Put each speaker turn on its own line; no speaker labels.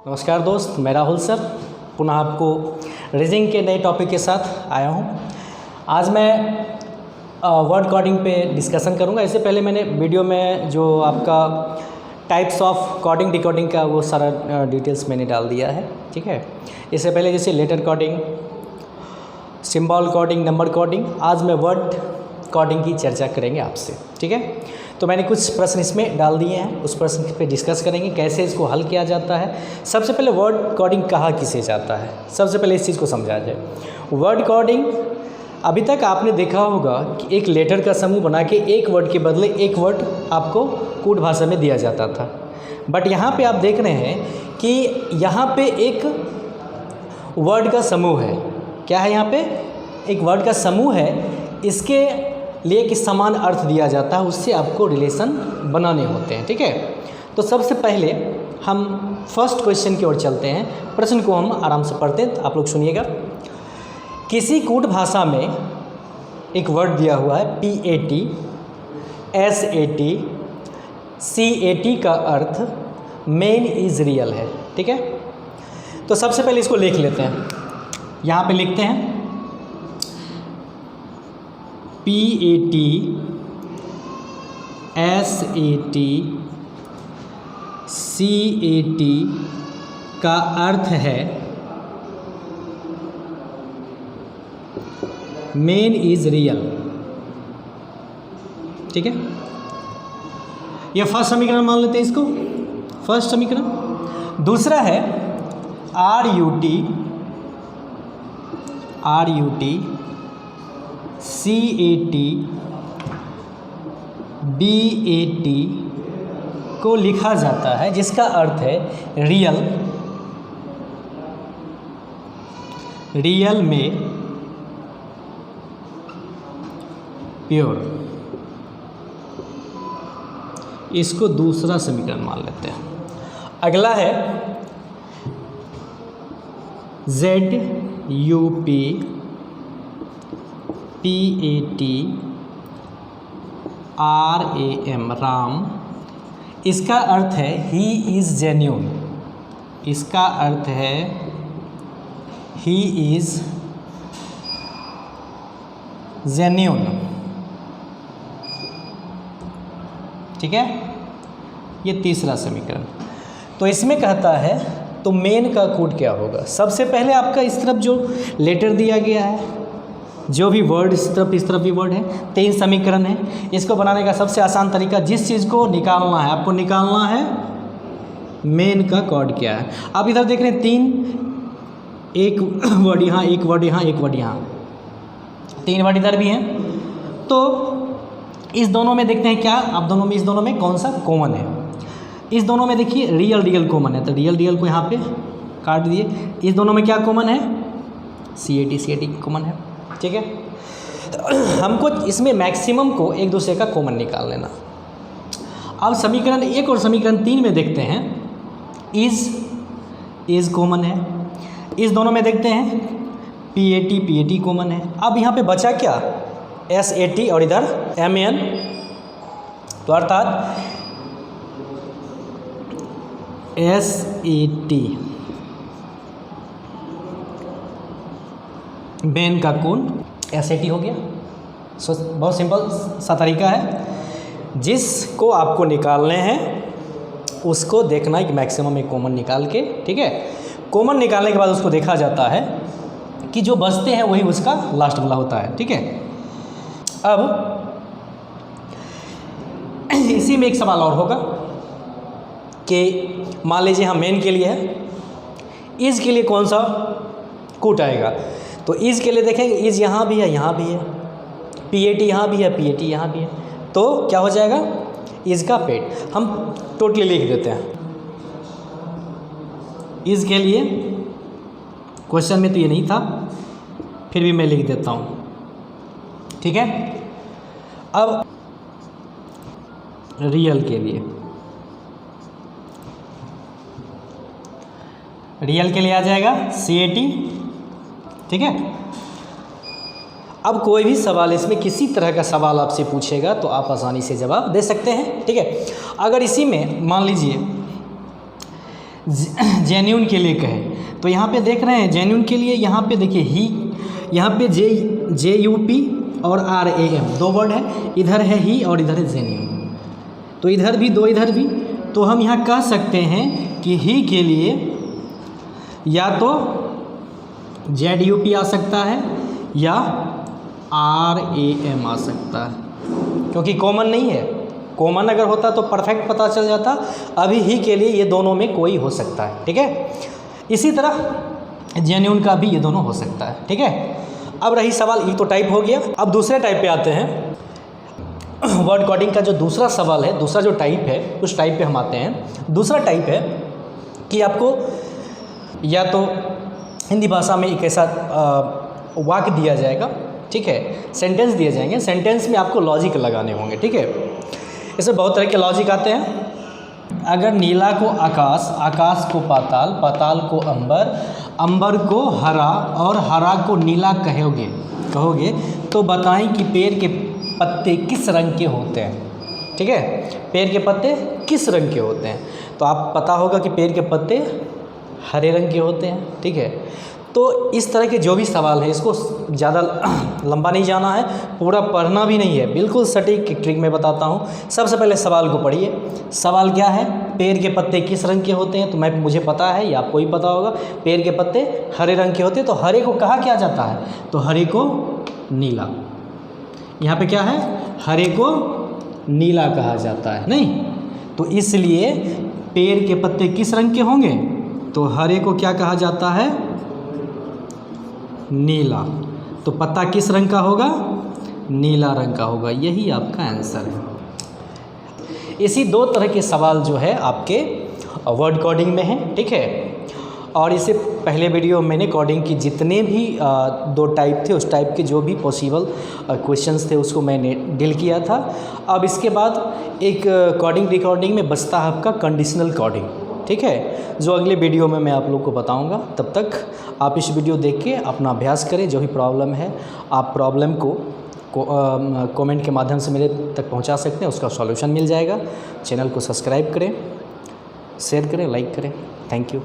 नमस्कार दोस्त, मैं राहुल सर पुनः आपको रीजनिंग के नए टॉपिक के साथ आया हूँ। आज मैं वर्ड कोडिंग पे डिस्कशन करूँगा। इससे पहले मैंने वीडियो में जो आपका टाइप्स ऑफ कोडिंग डिकोडिंग का वो सारा डिटेल्स मैंने डाल दिया है, ठीक है। इससे पहले जैसे letter coding, symbol coding, number coding, आज मैं वर्ड कोडिंग की चर्चा करेंगे आपसे, ठीक है। तो मैंने कुछ प्रश्न इसमें डाल दिए हैं, उस प्रश्न पे डिस्कस करेंगे कैसे इसको हल किया जाता है। सबसे पहले वर्ड कोडिंग कहा किसे जाता है, सबसे पहले इस चीज़ को समझा जाए। वर्ड कोडिंग, अभी तक आपने देखा होगा कि एक लेटर का समूह बना के एक वर्ड के बदले एक वर्ड आपको कोड भाषा में दिया जाता था। बट यहाँ पे आप देख रहे हैं कि यहाँ पे एक वर्ड का समूह है। क्या है यहाँ पे? एक वर्ड का समूह है। इसके लिए कि समान अर्थ दिया जाता है, उससे आपको रिलेशन बनाने होते हैं, ठीक है। तो सबसे पहले हम फर्स्ट क्वेश्चन की ओर चलते हैं। प्रश्न को हम आराम से पढ़ते हैं, आप लोग सुनिएगा। किसी कूट भाषा में एक वर्ड दिया हुआ है PAT, SAT, CAT का अर्थ मेन इज़ रियल है, ठीक है। तो सबसे पहले इसको लिख लेते हैं। यहाँ पे लिखते हैं PAT, SAT, CAT का अर्थ है मेन इज़ रियल, ठीक है। ये फर्स्ट समीकरण मान लेते हैं इसको, फर्स्ट समीकरण। दूसरा है RUT, CAT, BAT को लिखा जाता है जिसका अर्थ है रियल, रियल में प्योर। इसको दूसरा समीकरण मान लेते हैं। अगला है ZUP, PAT, RAM, राम। इसका अर्थ है ही इज़ जेन्यून। इसका अर्थ है ही इज़ जेन्यून, ठीक है। ये तीसरा समीकरण। तो इसमें कहता है तो मेन का कोड क्या होगा। सबसे पहले आपका इस तरफ जो लेटर दिया गया है, जो भी वर्ड इस तरफ भी वर्ड है, 3 समीकरण है। इसको बनाने का सबसे आसान तरीका, जिस चीज़ को निकालना है आपको निकालना है मेन का कोड क्या है। आप इधर देख रहे हैं 3, एक वर्ड यहाँ, एक वर्ड यहाँ, एक वर्ड यहाँ, 3 वर्ड इधर भी हैं। तो इस दोनों में देखते हैं क्या, आप दोनों में, इस दोनों में कौन सा कॉमन है। इस दोनों में देखिए रियल कॉमन है, तो रियल को यहाँ पे काट दिए। इस दोनों में क्या कॉमन है? CAT कॉमन है, ठीक है। तो हमको इसमें मैक्सिमम को एक दूसरे का कॉमन निकाल लेना। अब समीकरण 1 और समीकरण 3 में देखते हैं इज़ कॉमन है। इस दोनों में देखते हैं PAT कॉमन है। अब यहाँ पे बचा क्या? SAT और इधर MAN। तो अर्थात SAT मेन का कोण SAT हो गया। सो बहुत सिंपल सा तरीका है। जिसको आपको निकालने हैं उसको देखना है कि मैक्सिमम एक कॉमन निकाल के, ठीक है। कॉमन निकालने के बाद उसको देखा जाता है कि जो बचते हैं वही उसका लास्ट वाला होता है, ठीक है। अब इसी में एक सवाल और होगा कि मान लीजिए हम मेन के लिए है, इज़ के लिए कौन सा कूट आएगा। तो इज़ के लिए देखेंगे इज़ यहाँ भी है, यहाँ भी है, PAT यहाँ भी है, PAT यहाँ भी है। तो क्या हो जाएगा? इज़ का पेट। हम टोटली लिख देते हैं। इज़ के लिए क्वेश्चन में तो ये नहीं था, फिर भी मैं लिख देता हूँ, ठीक है। अब रियल के लिए, रियल के लिए आ जाएगा CAT, ठीक है। अब कोई भी सवाल, इसमें किसी तरह का सवाल आपसे पूछेगा तो आप आसानी से जवाब दे सकते हैं, ठीक है। अगर इसी में मान लीजिए जेन्यून के लिए कहे तो यहाँ पे देख रहे हैं जेन्यून के लिए यहाँ पे देखिए ही, यहाँ पे JUP और RAM 2 वर्ड है, इधर है ही और इधर है जेन्यून, तो इधर भी 2 इधर भी, तो हम यहाँ कह सकते हैं कि ही के लिए या तो ZUP आ सकता है या RAM आ सकता है, क्योंकि कॉमन नहीं है। कॉमन अगर होता तो परफेक्ट पता चल जाता, अभी ही के लिए ये दोनों में कोई हो सकता है, ठीक है। इसी तरह जेन्यून का भी ये दोनों हो सकता है, ठीक है। अब रही सवाल, ये तो टाइप हो गया। अब दूसरे टाइप पे आते हैं। वर्ड कोडिंग का जो दूसरा सवाल है, दूसरा जो टाइप है, उस टाइप पे हम आते हैं। दूसरा टाइप है कि आपको या तो हिंदी भाषा में एक ऐसा वाक्य दिया जाएगा, ठीक है, सेंटेंस दिए जाएंगे, सेंटेंस में आपको लॉजिक लगाने होंगे, ठीक है। इसमें बहुत तरह के लॉजिक आते हैं। अगर नीला को आकाश, आकाश को पाताल, पाताल को अंबर, अंबर को हरा और हरा को नीला कहोगे तो बताएं कि पेड़ के पत्ते किस रंग के होते हैं, ठीक है। पेड़ के पत्ते किस रंग के होते हैं, तो आप पता होगा कि पेड़ के पत्ते हरे रंग के होते हैं, ठीक है। तो इस तरह के जो भी सवाल है, इसको ज़्यादा लंबा नहीं जाना है, पूरा पढ़ना भी नहीं है, बिल्कुल सटीक ट्रिक मैं बताता हूँ। सबसे पहले सवाल को पढ़िए। सवाल क्या है, पेड़ के पत्ते किस रंग के होते हैं, तो मुझे पता है या आपको ही पता होगा, पेड़ के पत्ते हरे रंग के होते हैं। तो हरे को कहा क्या जाता है, तो हरे को नीला, यहाँ पे क्या है, हरे को नीला कहा जाता है, नहीं। तो इसलिए पेड़ के पत्ते किस रंग के होंगे, तो हरे को क्या कहा जाता है, नीला। तो पत्ता किस रंग का होगा, नीला रंग का होगा, यही आपका आंसर है। इसी 2 तरह के सवाल जो है आपके वर्ड कोडिंग में हैं, ठीक है। और इससे पहले वीडियो में मैंने कोडिंग की जितने भी 2 टाइप थे, उस टाइप के जो भी पॉसिबल क्वेश्चंस थे उसको मैंने डील किया था। अब इसके बाद एक कोडिंग रिकॉर्डिंग में बचता है आपका कंडीशनल कोडिंग, ठीक है, जो अगले वीडियो में मैं आप लोग को बताऊंगा। तब तक आप इस वीडियो देख के अपना अभ्यास करें। जो भी प्रॉब्लम है आप प्रॉब्लम को कमेंट के माध्यम से मेरे तक पहुंचा सकते हैं, उसका सॉल्यूशन मिल जाएगा। चैनल को सब्सक्राइब करें, शेयर करें, लाइक करें। Thank you.